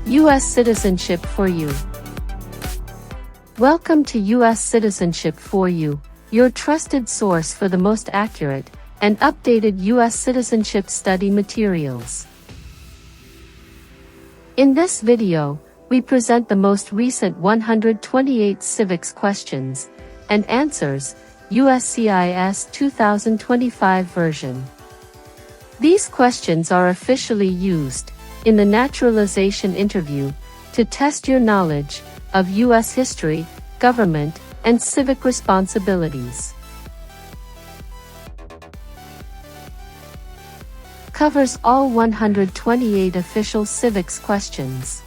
U.S. Citizenship for You. Welcome to U.S. Citizenship for You, your trusted source for the most accurate and updated U.S. citizenship study materials. In this video, we present the most recent 128 civics questions and answers, USCIS 2025 version. These questions are officially used in the naturalization interview to test your knowledge of U.S. history, government, and civic responsibilities. Covers all 128 official civics questions.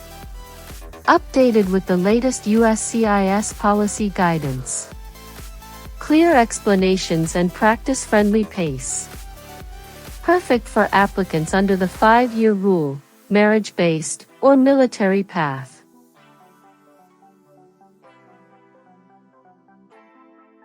Updated with the latest USCIS policy guidance. Clear explanations and practice-friendly pace. Perfect for applicants under the 5-year rule, marriage-based, or military path.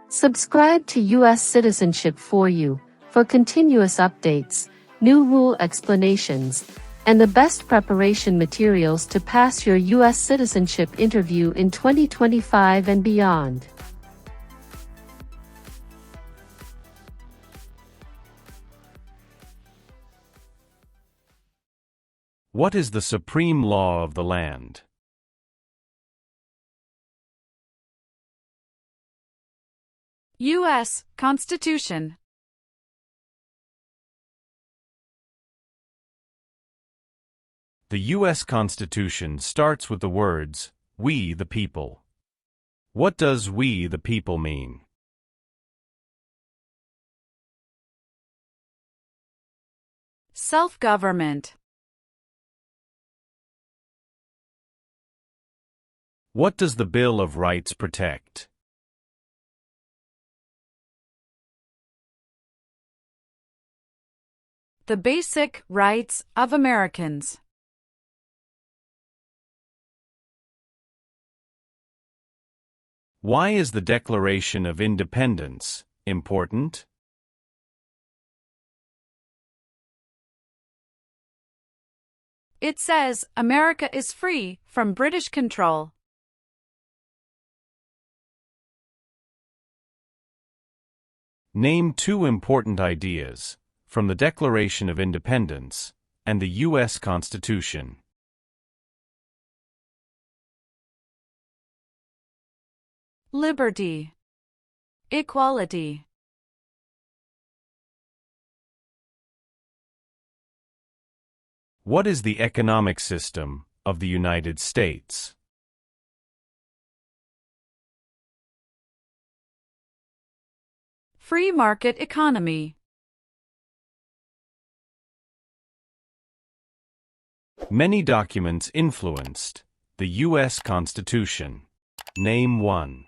Subscribe to U.S. Citizenship for You for continuous updates, new rule explanations, and the best preparation materials to pass your U.S. citizenship interview in 2025 and beyond. What is the supreme law of the land? U.S. Constitution. The U.S. Constitution starts with the words, "We the people." What does "we the people" mean? Self-government. What does the Bill of Rights protect? The basic rights of Americans. Why is the Declaration of Independence important? It says America is free from British control. Name two important ideas from the Declaration of Independence and the U.S. Constitution. Liberty. Equality. What is the economic system of the United States? Free market economy. Many documents influenced the U.S. Constitution. Name one.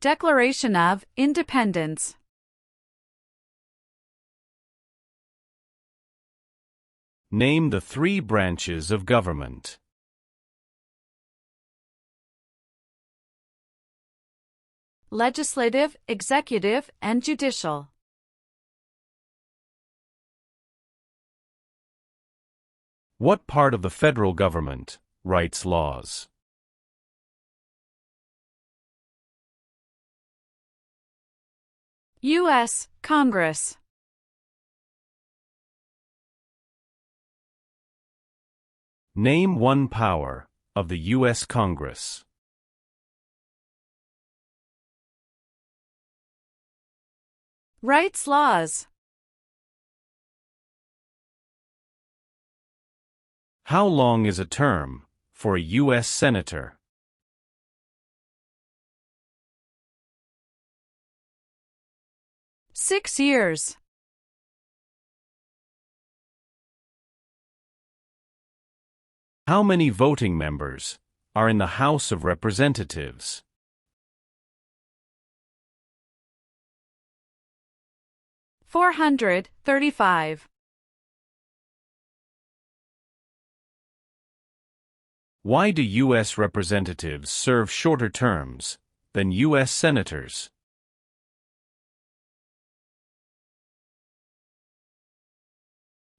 Declaration of Independence. Name the three branches of government. Legislative, executive, and judicial. What part of the federal government writes laws? U.S. Congress. Name one power of the U.S. Congress. Writes laws. How long is a term for a U.S. Senator? Six years. How many voting members are in the House of Representatives? 435. Why do U.S. representatives serve shorter terms than U.S. senators?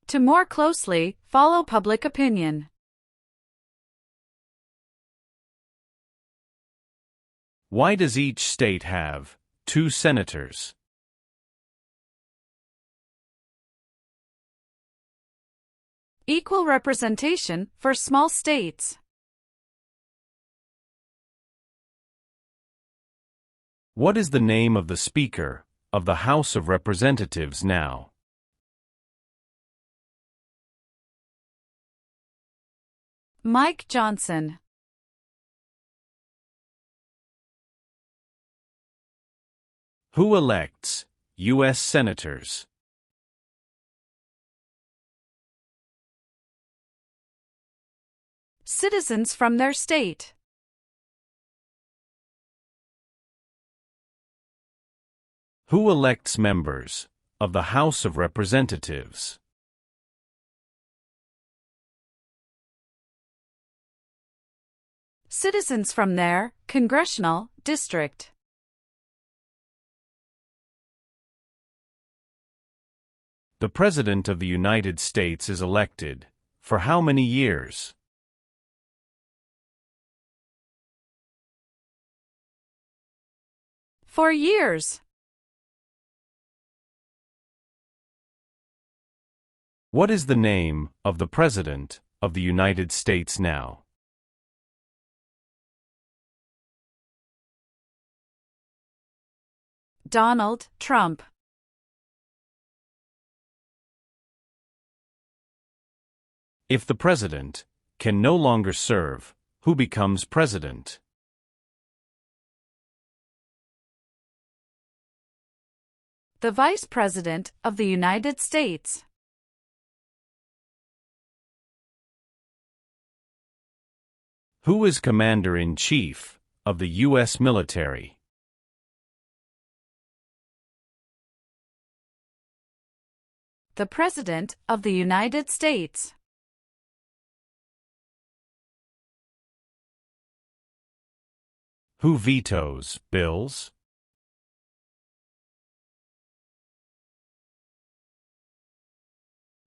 To more closely follow public opinion. Why does each state have 2 senators? Equal representation for small states. What is the name of the Speaker of the House of Representatives now? Mike Johnson. Who elects U.S. senators? Citizens from their state. Who elects members of the House of Representatives? Citizens from their congressional district. The President of the United States is elected for how many years? For years. What is the name of the President of the United States now? Donald Trump. If the President can no longer serve, who becomes President? The Vice President of the United States. Who is Commander-in-Chief of the U.S. military? The President of the United States. Who vetoes bills?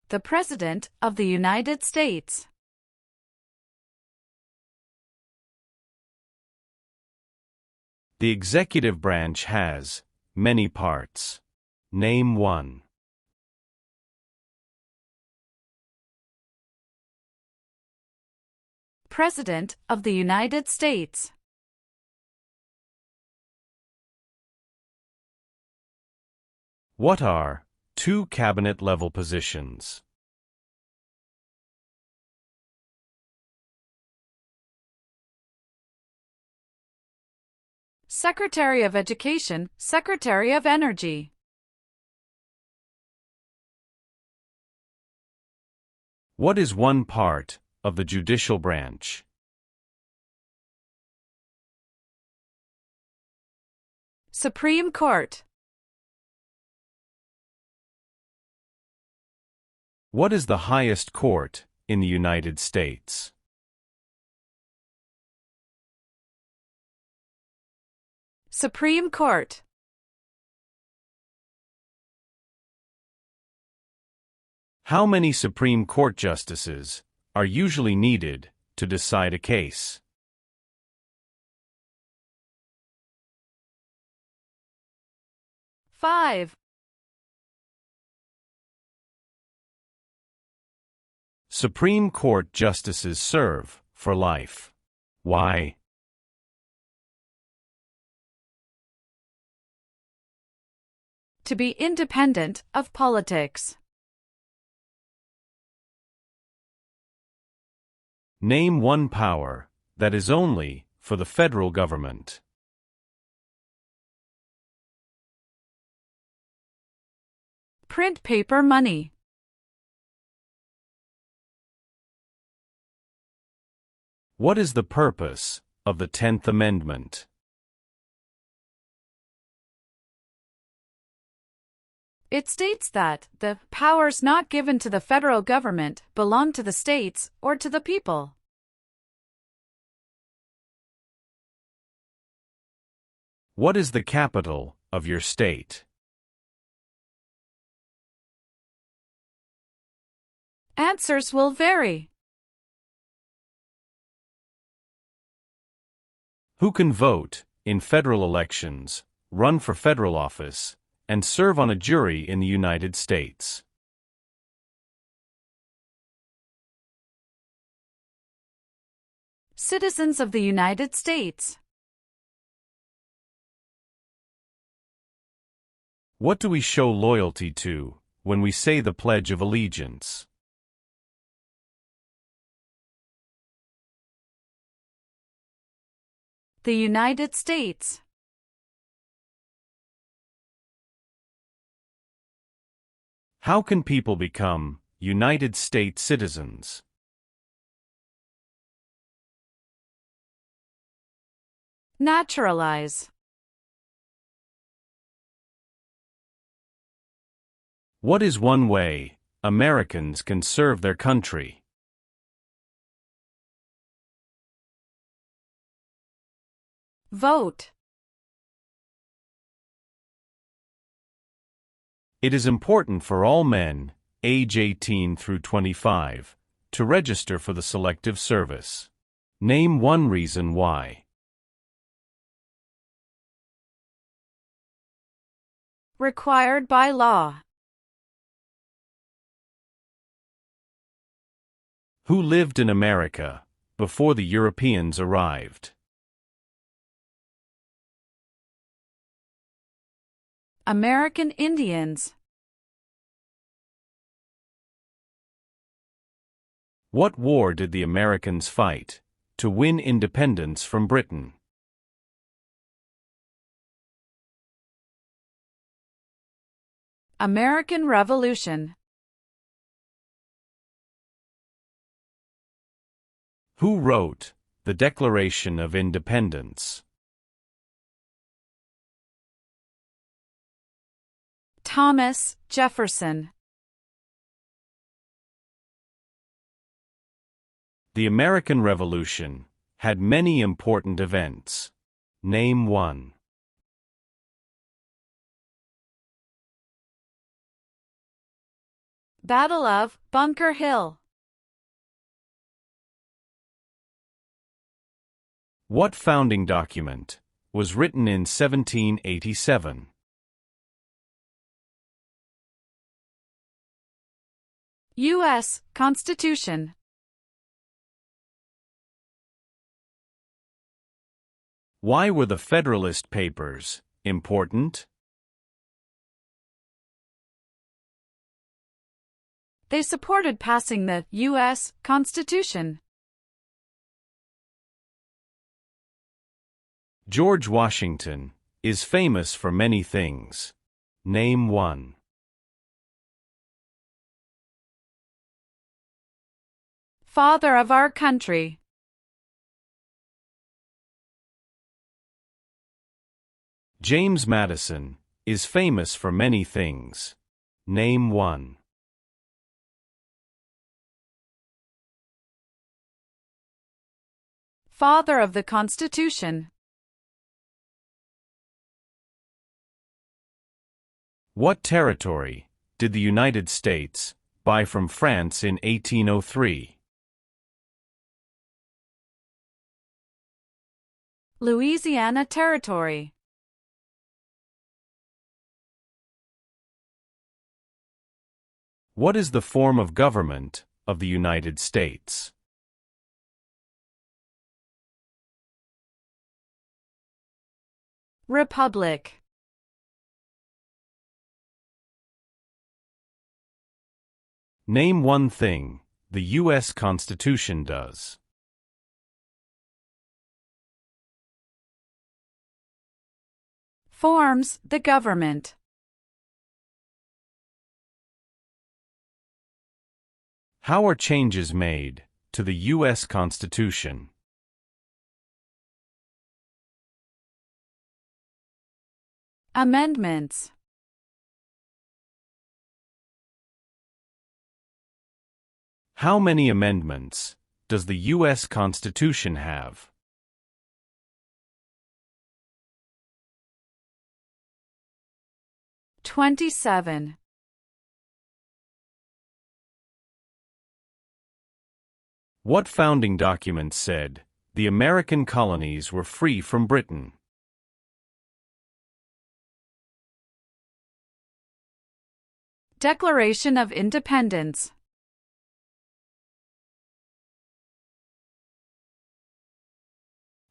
The President of the United States. The executive branch has many parts. Name one. President of the United States. What are 2 cabinet-level positions? Secretary of Education, Secretary of Energy. What is one part of the judicial branch? Supreme Court. What is the highest court in the United States? Supreme Court. How many Supreme Court justices are usually needed to decide a case? Five. Supreme Court justices serve for life. Why? To be independent of politics. Name one power that is only for the federal government. Print paper money. What is the purpose of the 10th Amendment? It states that the powers not given to the federal government belong to the states or to the people. What is the capital of your state? Answers will vary. Who can vote in federal elections, run for federal office, and serve on a jury in the United States? Citizens of the United States. What do we show loyalty to when we say the Pledge of Allegiance? The United States. How can people become United States citizens? Naturalize. What is one way Americans can serve their country? Vote. It is important for all men, age 18 through 25, to register for the Selective Service. Name one reason why. Required by law. Who lived in America before the Europeans arrived? American Indians. What war did the Americans fight to win independence from Britain? American Revolution. Who wrote the Declaration of Independence? Thomas Jefferson. The American Revolution had many important events. Name one. Battle of Bunker Hill. What founding document was written in 1787? U.S. Constitution. Why were the Federalist Papers important? They supported passing the U.S. Constitution. George Washington is famous for many things. Name one. Father of our country. James Madison is famous for many things. Name one. Father of the Constitution. What territory did the United States buy from France in 1803? Louisiana Territory. What is the form of government of the United States? Republic. Name one thing the U.S. Constitution does. Forms the government. How are changes made to the U.S. Constitution? Amendments. How many amendments does the U.S. Constitution have? 27. What founding document said the American colonies were free from Britain? Declaration of Independence.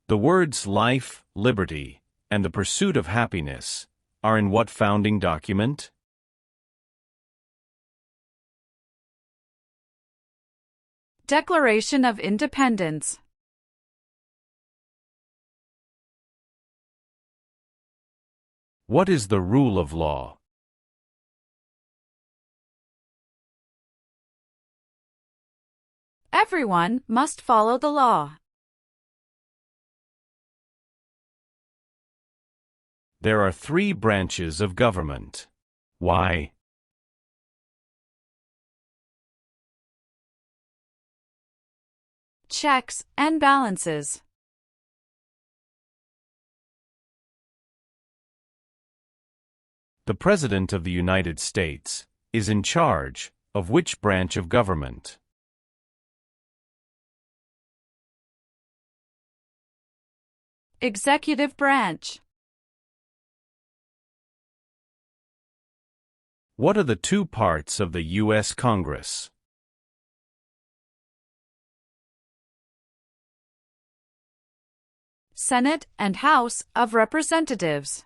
The words life, liberty, and the pursuit of happiness are in what founding document? Declaration of Independence. What is the rule of law? Everyone must follow the law. There are 3 branches of government. Why? Checks and balances. The President of the United States is in charge of which branch of government? Executive branch. What are the 2 parts of the U.S. Congress? Senate and House of Representatives.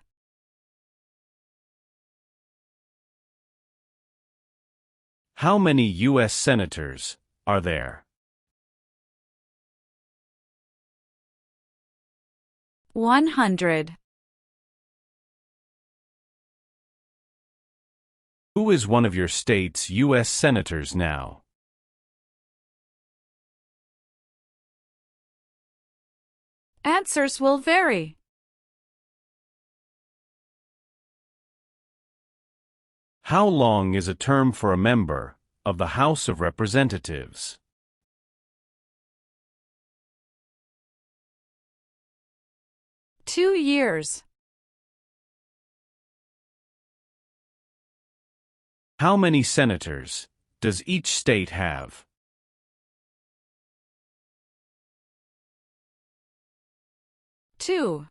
How many U.S. senators are there? 100. Who is one of your state's U.S. senators now? Answers will vary. How long is a term for a member of the House of Representatives? 2 years. How many senators does each state have? 2.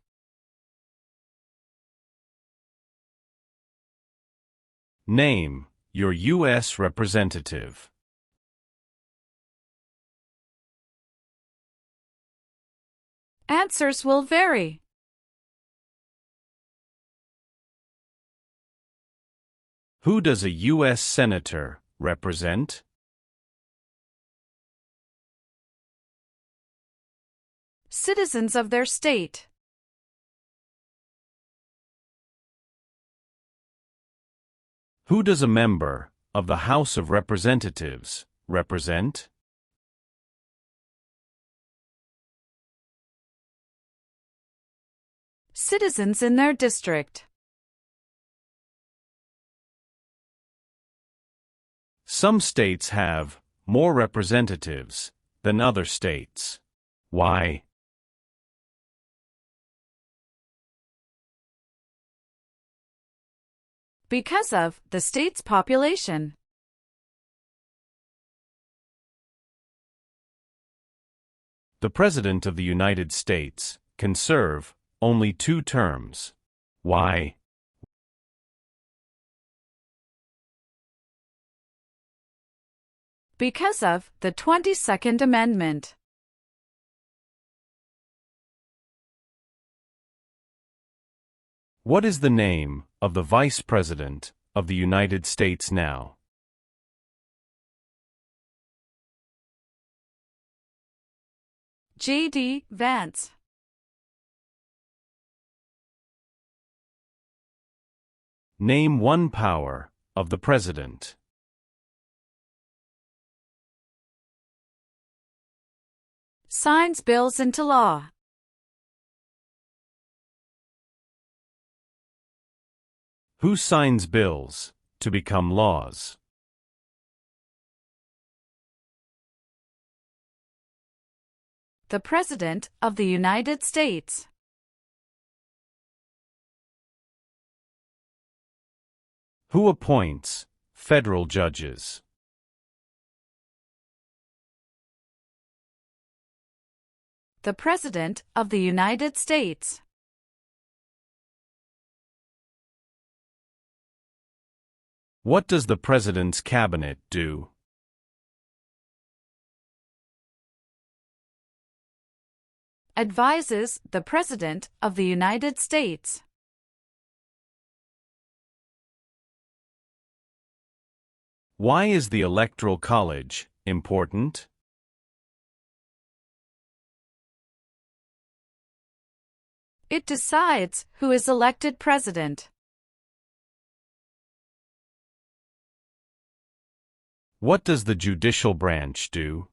Name your U.S. representative. Answers will vary. Who does a U.S. senator represent? Citizens of their state. Who does a member of the House of Representatives represent? Citizens in their district. Some states have more representatives than other states. Why? Because of the state's population. The President of the United States can serve only 2 terms. Why? Because of the 22nd Amendment. What is the name of the Vice President of the United States now? J.D. Vance. Name one power of the President. Signs bills into law. Who signs bills to become laws? The President of the United States. Who appoints federal judges? the President of the United States. What does the President's Cabinet do? Advises the President of the United States. Why is the Electoral College important? It decides who is elected president. What does the judicial branch do?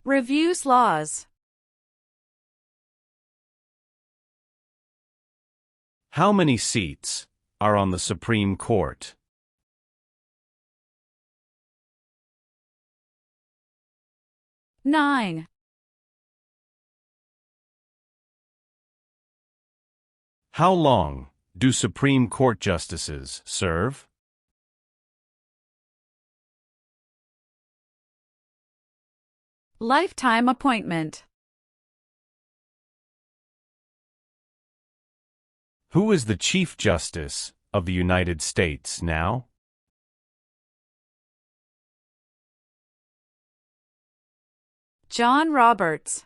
Reviews laws. How many seats are on the Supreme Court? Nine. How long do Supreme Court justices serve? Lifetime appointment. Who is the Chief Justice of the United States now? John Roberts.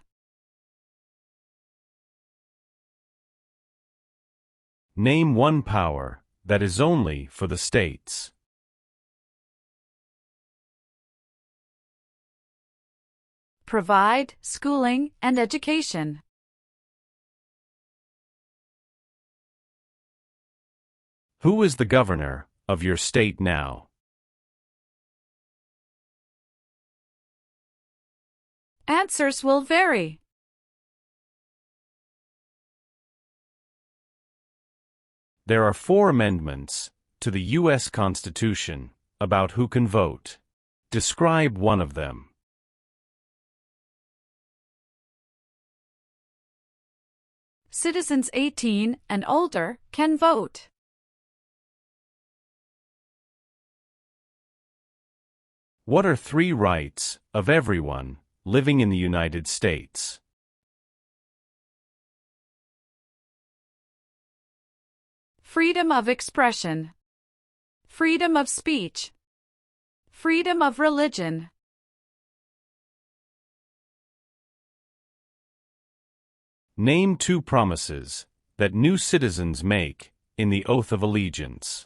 Name one power that is only for the states. Provide schooling and education. Who is the governor of your state now? Answers will vary. There are 4 amendments to the U.S. Constitution about who can vote. Describe one of them. Citizens 18 and older can vote. What are 3 rights of everyone living in the United States? Freedom of expression. Freedom of speech. Freedom of religion. Name 2 promises that new citizens make in the oath of allegiance.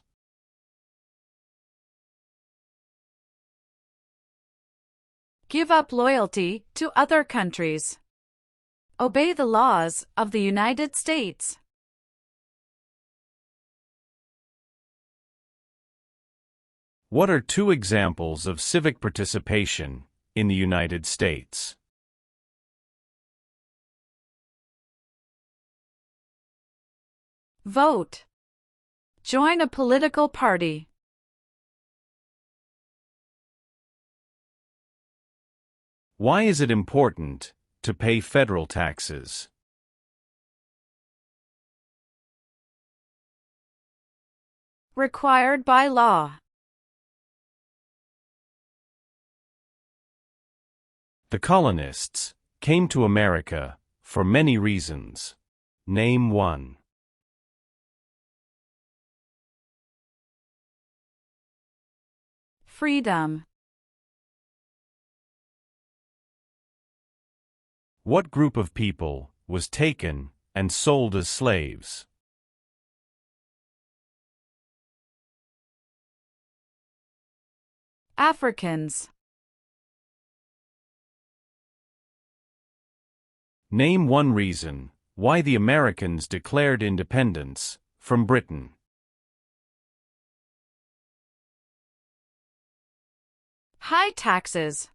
Give up loyalty to other countries. Obey the laws of the United States. What are 2 examples of civic participation in the United States? Vote. Join a political party. Why is it important to pay federal taxes? Required by law. The colonists came to America for many reasons. Name one. Freedom. What group of people was taken and sold as slaves? Africans. Name one reason why the Americans declared independence from Britain. High taxes.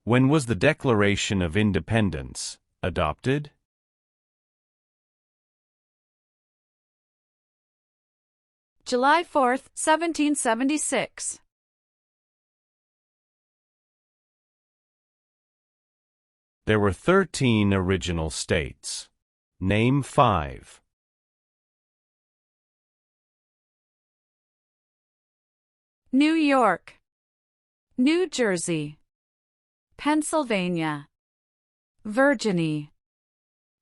When was the Declaration of Independence adopted? July 4, 1776. There were 13 original states. Name 5. New York, New Jersey, Pennsylvania, Virginia,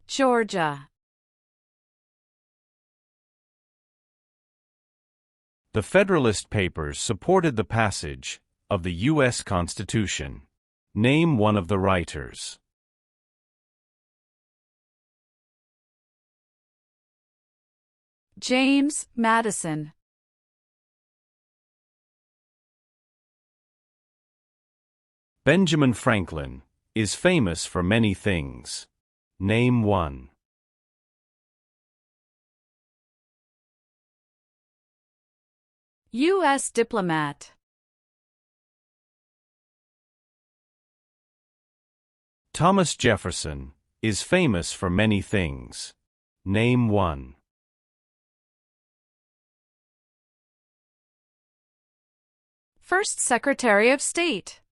Georgia. The Federalist Papers supported the passage of the U.S. Constitution. Name one of the writers. James Madison. Benjamin Franklin is famous for many things. Name one. U.S. diplomat. Thomas Jefferson is famous for many things. Name one. First Secretary of State.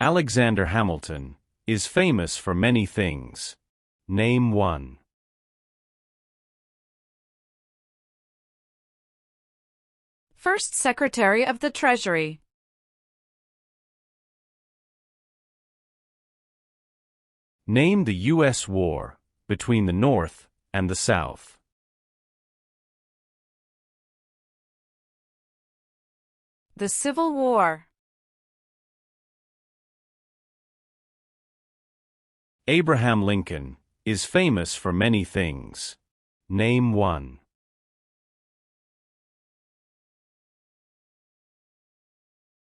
Alexander Hamilton is famous for many things. Name one. First Secretary of the Treasury. Name the U.S. war between the North and the South. The Civil War. Abraham Lincoln is famous for many things. Name one.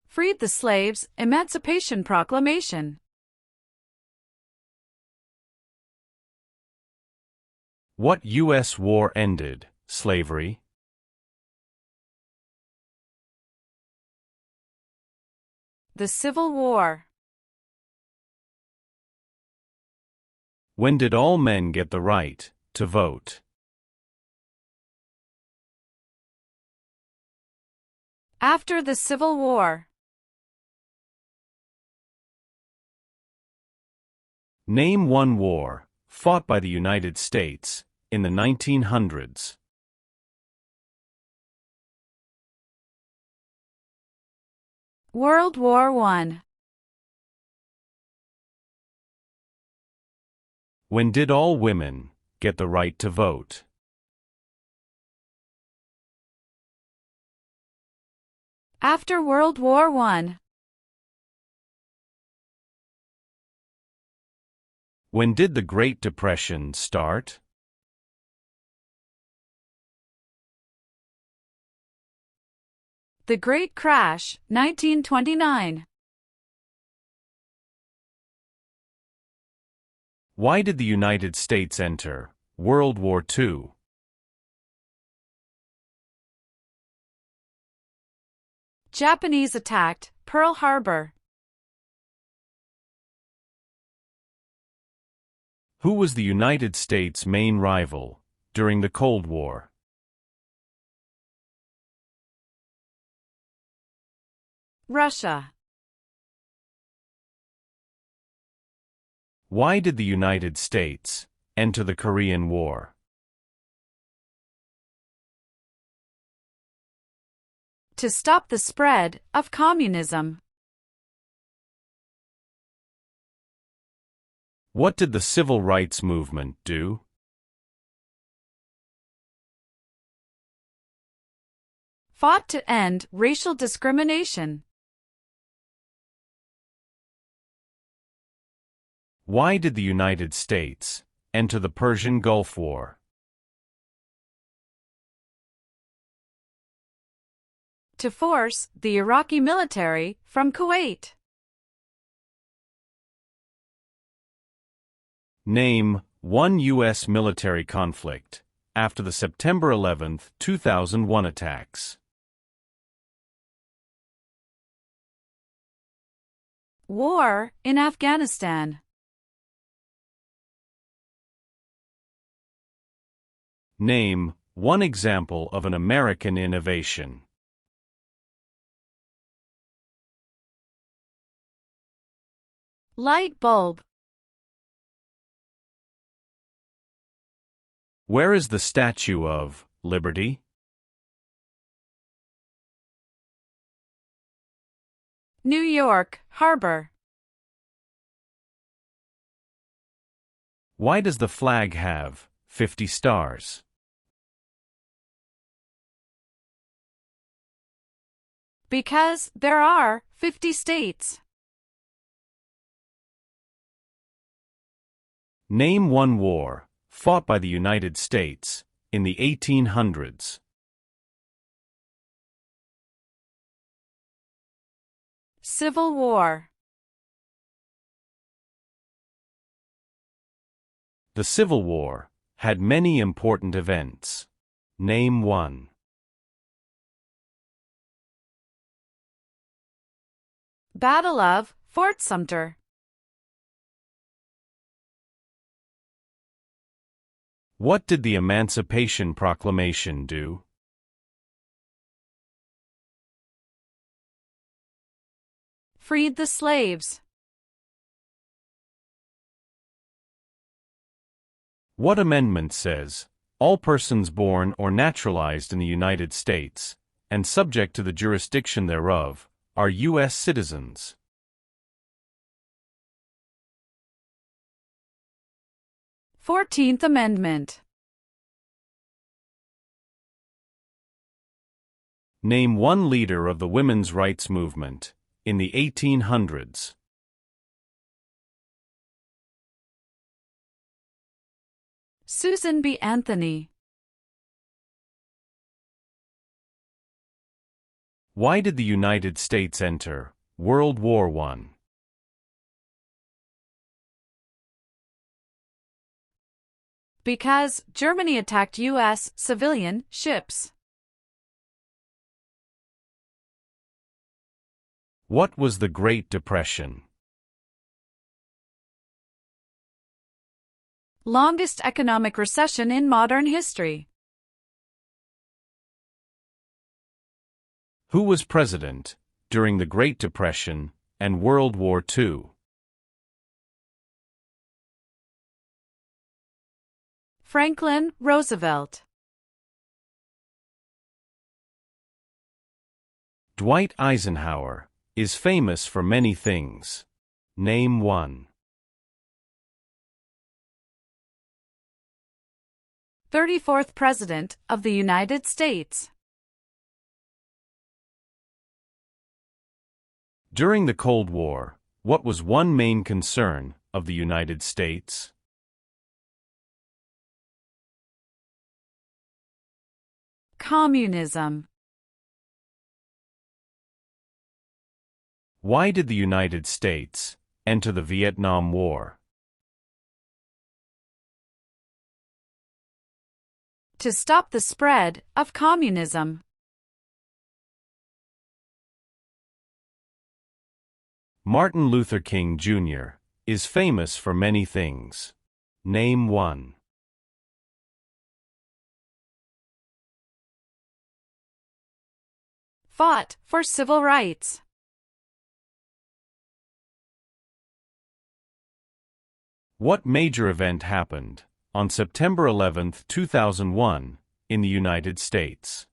Freed the slaves, Emancipation Proclamation. What U.S. war ended slavery? The Civil War. When did all men get the right to vote? After the Civil War. Name one war fought by the United States in the 1900s. World War I. When did all women get the right to vote? After World War I. When did the Great Depression start? The Great Crash, 1929. Why did the United States enter World War II? Japanese attacked Pearl Harbor. Who was the United States' main rival during the Cold War? Russia. Why did the United States enter the Korean War? To stop the spread of communism. What did the Civil Rights Movement do? Fought to end racial discrimination. Why did the United States enter the Persian Gulf War? To force the Iraqi military from Kuwait. Name one U.S. military conflict after the September 11, 2001 attacks. War in Afghanistan. Name one example of an American innovation. Light bulb. Where is the statue of Liberty? New York Harbor. Why does the flag have 50 stars? Because there are 50 states. Name one war fought by the United States in the 1800s. Civil War. The Civil War had many important events. Name one. Battle of Fort Sumter. What did the Emancipation Proclamation do? Freed the slaves. What amendment says, all persons born or naturalized in the United States, and subject to the jurisdiction thereof, are U.S. citizens? 14th Amendment. Name one leader of the women's rights movement in the 1800s. Susan B. Anthony. Why did the United States enter World War I? Because Germany attacked U.S. civilian ships. What was the Great Depression? Longest economic recession in modern history. Who was president during the Great Depression and World War II? Franklin Roosevelt. Dwight Eisenhower is famous for many things. Name one. 34th President of the United States. During the Cold War, what was one main concern of the United States? Communism. Why did the United States enter the Vietnam War? To stop the spread of communism. Martin Luther King Jr. is famous for many things. Name one. Fought for civil rights. What major event happened on September 11, 2001, in the United States?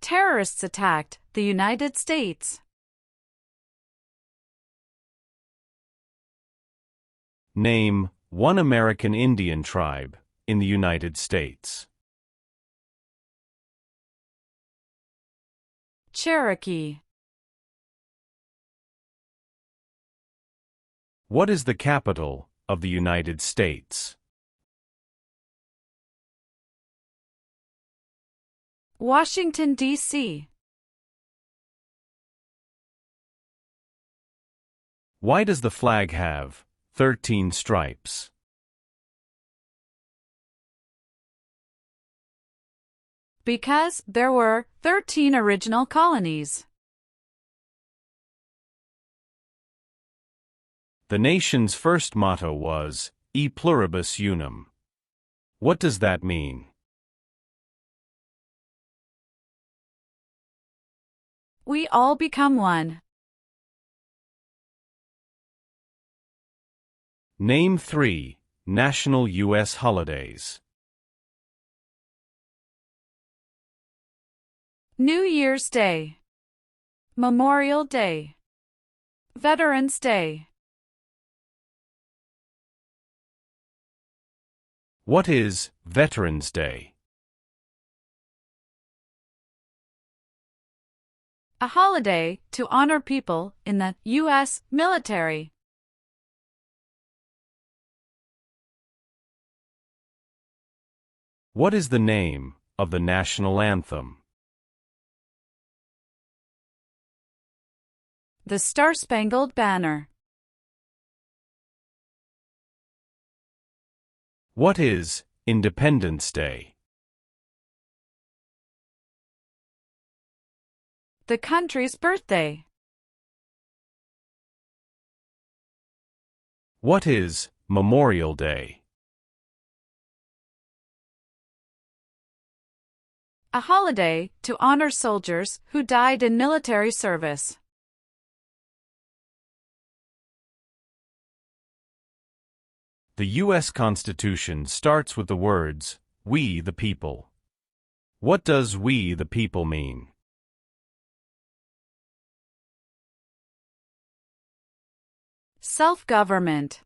Terrorists attacked the United States. Name one American Indian tribe in the United States. Cherokee. What is the capital of the United States? Washington, D.C. Why does the flag have 13 stripes? Because there were 13 original colonies. The nation's first motto was, E pluribus unum. What does that mean? We all become one. Name 3 National U.S. holidays. New Year's Day, Memorial Day, Veterans Day. What is Veterans Day? A holiday to honor people in the U.S. military. What is the name of the national anthem? The Star-Spangled Banner. What is Independence Day? The country's birthday. What is Memorial Day? A holiday to honor soldiers who died in military service. The U.S. Constitution starts with the words, "We the people." What does "we the people" mean? Self-government.